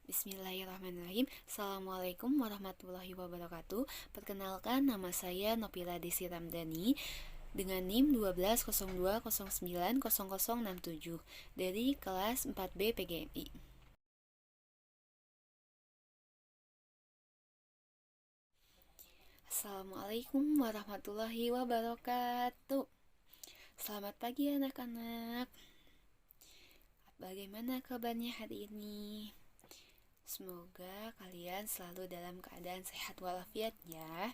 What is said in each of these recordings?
Bismillahirrahmanirrahim. Assalamualaikum warahmatullahi wabarakatuh. Perkenalkan, nama saya Nopila Desi Ramdhani dengan NIM 1202090067 dari kelas 4B PGMI. Assalamualaikum warahmatullahi wabarakatuh. Selamat pagi anak-anak. Bagaimana kabarnya hari ini? Semoga kalian selalu dalam keadaan sehat walafiat ya.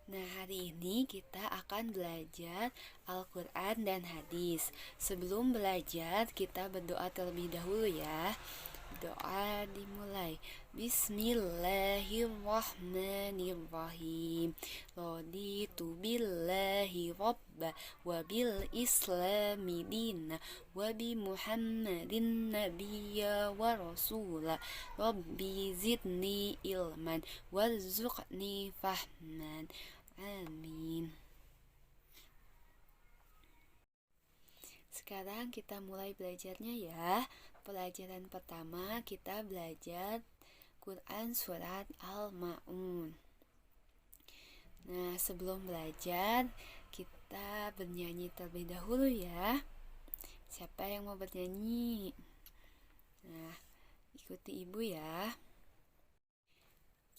Nah, hari ini kita akan belajar Al-Quran dan hadis. Sebelum belajar, kita berdoa terlebih dahulu ya. Doa dimulai. Bismillahirrahmanirrahim. Raditu billahi rabba wa bil islami dina wa bi muhammadin nabiyya wa rasula. Rabbi zidni ilman warzuqni fahman. Amin. Sekarang kita mulai belajarnya ya. Pelajaran pertama kita belajar Quran Surat Al-Ma'un. Nah, sebelum belajar kita bernyanyi terlebih dahulu ya. Siapa yang mau bernyanyi? Nah, ikuti ibu ya.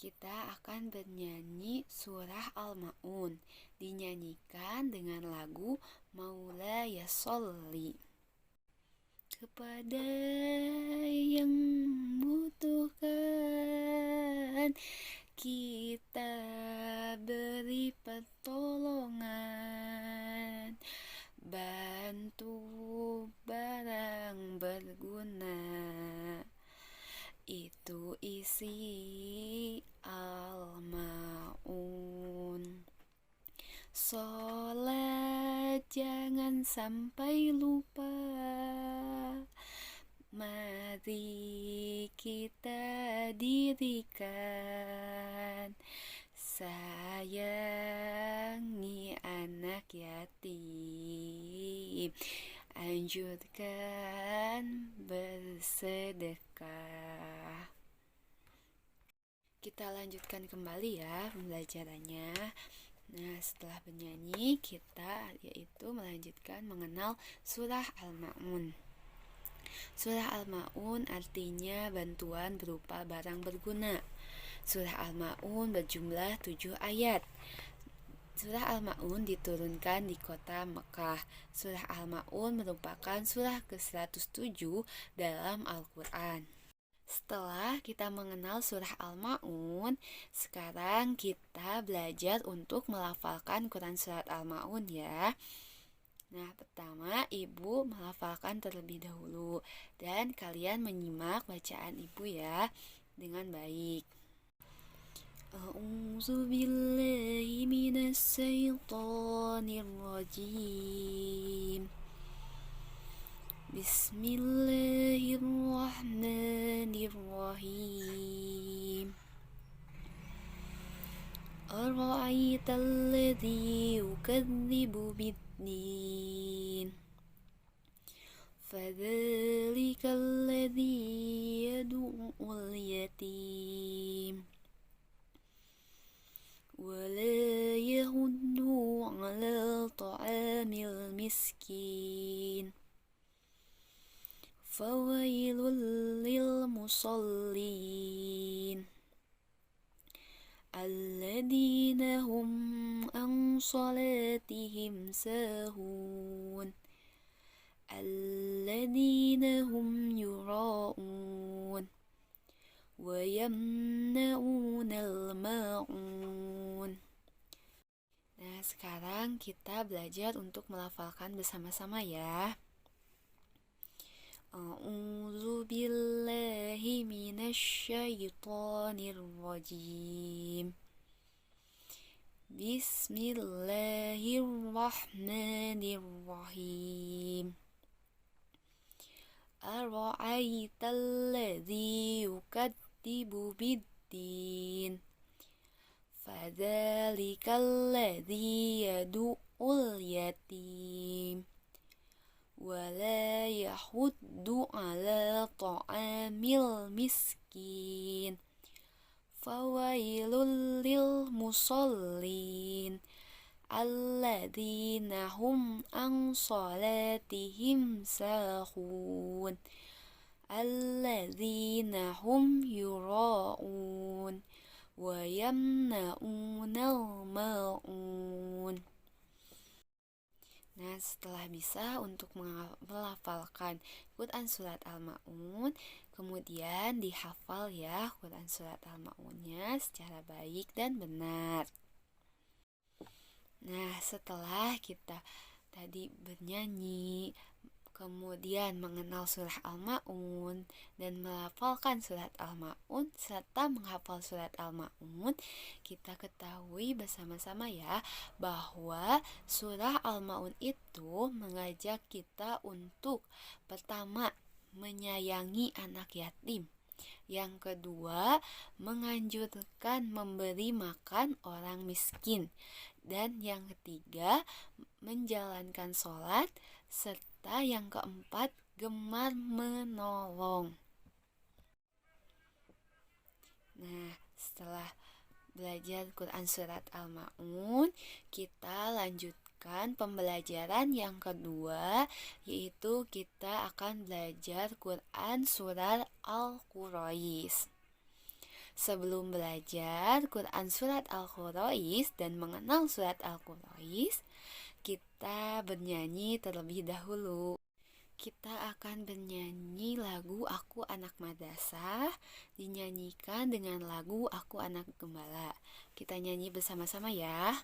Kita akan bernyanyi surah Al-Ma'un, dinyanyikan dengan lagu Maula Ya Sholli. Kepada yang membutuhkan, kita beri pertolongan, bantu barang berguna. Itu isi Al-Ma'un. Sholat jangan sampai lupa. Mari kita dirikan, sayangi anak yatim, anjurkan bersedekah. Kita lanjutkan kembali ya pembelajarannya. Nah, setelah bernyanyi, kita yaitu melanjutkan mengenal surah Al-Ma'un. Surah Al-Ma'un artinya bantuan berupa barang berguna. Surah Al-Ma'un berjumlah 7 ayat. Surah Al-Ma'un diturunkan di kota Mekah. Surah Al-Ma'un merupakan surah ke-107 dalam Al-Quran. Setelah kita mengenal surah Al-Ma'un, sekarang kita belajar untuk melafalkan Quran surat Al-Ma'un ya. Nah, pertama ibu melafalkan terlebih dahulu dan kalian menyimak bacaan ibu ya dengan baik. A'udzu billahi minasy syaithanir rajim. Bismillahirrahmanirrahim. Ara'aital ladzi yukadzibu bid-din. Fadzalikal ladzi yad'ul yatim wa la yahuddu 'ala ta'amil miskin. Fawailul lil musallin alladzina hum an salatihim sahun alladzina hum yura'un wa yamna'unal ma'un. Nah, sekarang kita belajar untuk melafalkan bersama-sama ya. A'udzu billahi minasy syaithanir rajim. Bismillahirrahmanirrahim. Ara'aital ladzi yukadzibu bid-din. Fadzalikal ladzi yad'ul yatim ولا يحض على طعام المسكين فويل للمصلين الذين هم عن صلاتهم ساهون الذين هم يراءون ويمنعون الماعون. Nah, setelah bisa untuk melafalkan Quran Surat Al-Ma'un, kemudian dihafal ya Quran Surat Al-Ma'unnya secara baik dan benar. Nah, setelah kita tadi bernyanyi, kemudian mengenal surah Al-Ma'un dan melafalkan surat Al-Ma'un serta menghafal surat Al-Ma'un, kita ketahui bersama-sama ya bahwa surah Al-Ma'un itu mengajak kita untuk pertama menyayangi anak yatim. Yang kedua, menganjurkan memberi makan orang miskin. Dan yang ketiga, menjalankan sholat. Serta yang keempat, gemar menolong. Nah, setelah belajar Quran Surat Al-Ma'un, kita lanjutkan pembelajaran yang kedua, yaitu kita akan belajar Quran Surat Al-Quraish. Sebelum belajar Quran Surat Al-Quraish dan mengenal Surat Al-Quraish, kita bernyanyi terlebih dahulu. Kita akan bernyanyi lagu Aku Anak Madrasah, dinyanyikan dengan lagu Aku Anak Gembala. Kita nyanyi bersama-sama ya.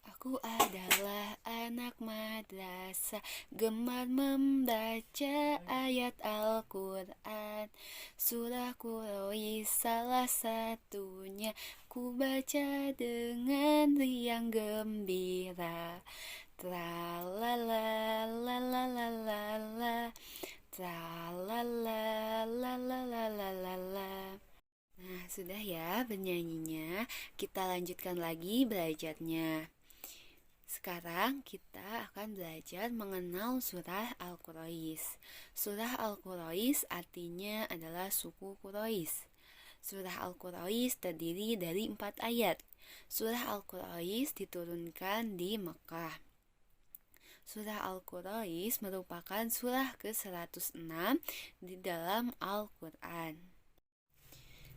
Aku adalah anak madrasah, gemar membaca ayat Al-Quran. Surah Quraish salah satunya, ku baca dengan riang gembira. Tralala la la la la la, tralala la la la la la la. Nah, sudah ya bernyanyinya. Kita lanjutkan lagi belajarnya. Sekarang kita akan belajar mengenal surah Al-Quraish. Surah Al-Quraish artinya adalah suku Quraish. Surah Al-Quraish terdiri dari 4 ayat. Surah Al-Quraish diturunkan di Mekah. Surah Al-Quraish merupakan surah ke-106 di dalam Al-Quran.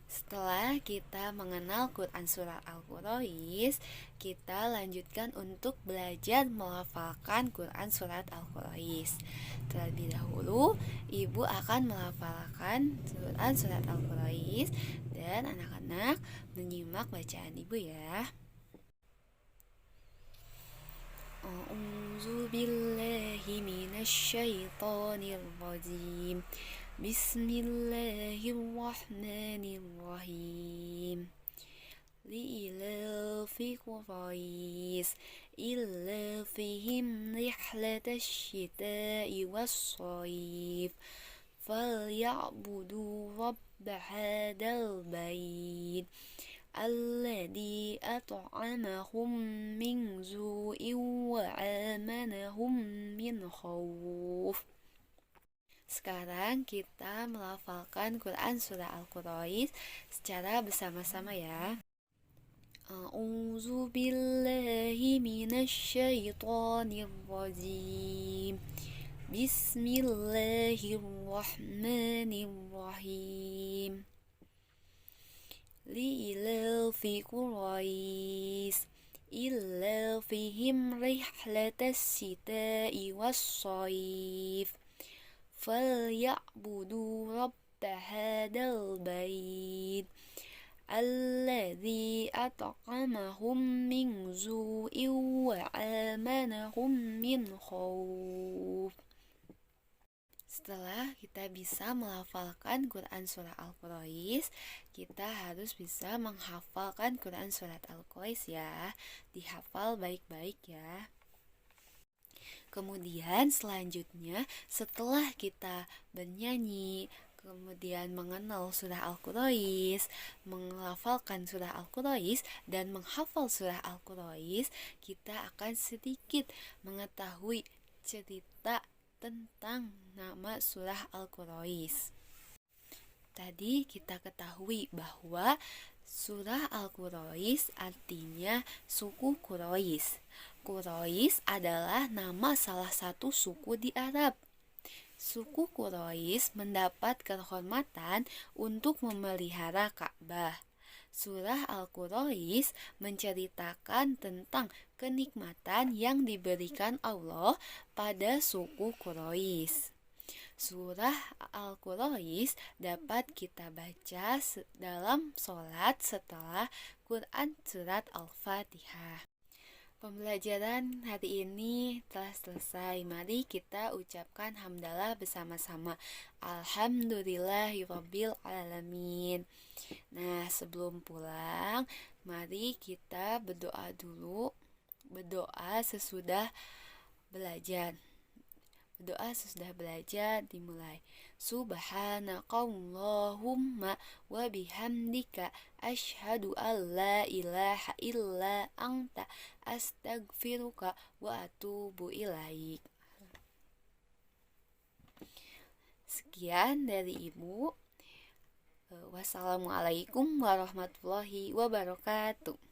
Setelah kita mengenal Quran Surah Al-Quraish, kita lanjutkan untuk belajar melafalkan Quran Surat Al-Quraish. Terlebih dahulu, ibu akan melafalkan Quran Surat Al-Quraish dan anak-anak menyimak bacaan ibu ya. A'udzu billahi minasyaitonir rajim. Bismillahirrahmanirrahim. Li'ilafi Quraish ilafihim rihlatash syita'i was-shayf falyabudu rabb hadzal bait alladzi at'amahum min ju'in wa amanahum min khauf. Sekarang kita melafalkan Quran Surah Al-Quraish secara bersama-sama ya. A'udzu billahi minasyaitonir rajim. Bismillahirrahmanirrahim. Li'ilafi Quraish ilafihim rihlatash syita'i was-shayf falyabudu rabb hadzal bait alladzi at'amahum min ju'in wa amanahum min khauf. Setelah kita bisa melafalkan Quran Surah Al-Quraish, kita harus bisa menghafalkan Quran Surat Al-Quraish ya. Dihafal baik-baik ya. Kemudian selanjutnya setelah kita bernyanyi kemudian mengenal surah Al-Quraish, menghafalkan surah Al-Quraish, dan menghafal surah Al-Quraish, kita akan sedikit mengetahui cerita tentang nama surah Al-Quraish. Tadi kita ketahui bahwa surah Al-Quraish artinya suku Quraisy. Quraisy adalah nama salah satu suku di Arab. Suku Quraisy mendapat kehormatan untuk memelihara Ka'bah. Surah Al-Quraish menceritakan tentang kenikmatan yang diberikan Allah pada suku Quraisy. Surah Al-Quraish dapat kita baca dalam sholat setelah Quran surat Al-Fatihah. Pembelajaran hari ini telah selesai. Mari kita ucapkan hamdalah bersama-sama. Alhamdulillahirabbil alamin. Nah, sebelum pulang, mari kita berdoa dulu. Berdoa sesudah belajar. Berdoa sesudah belajar dimulai. Subhanakallahumma wa bihamdika asyhadu an la ilaha illa anta astaghfiruka wa atubu ilaik. Sekian dari Ibu. Wassalamualaikum warahmatullahi wabarakatuh.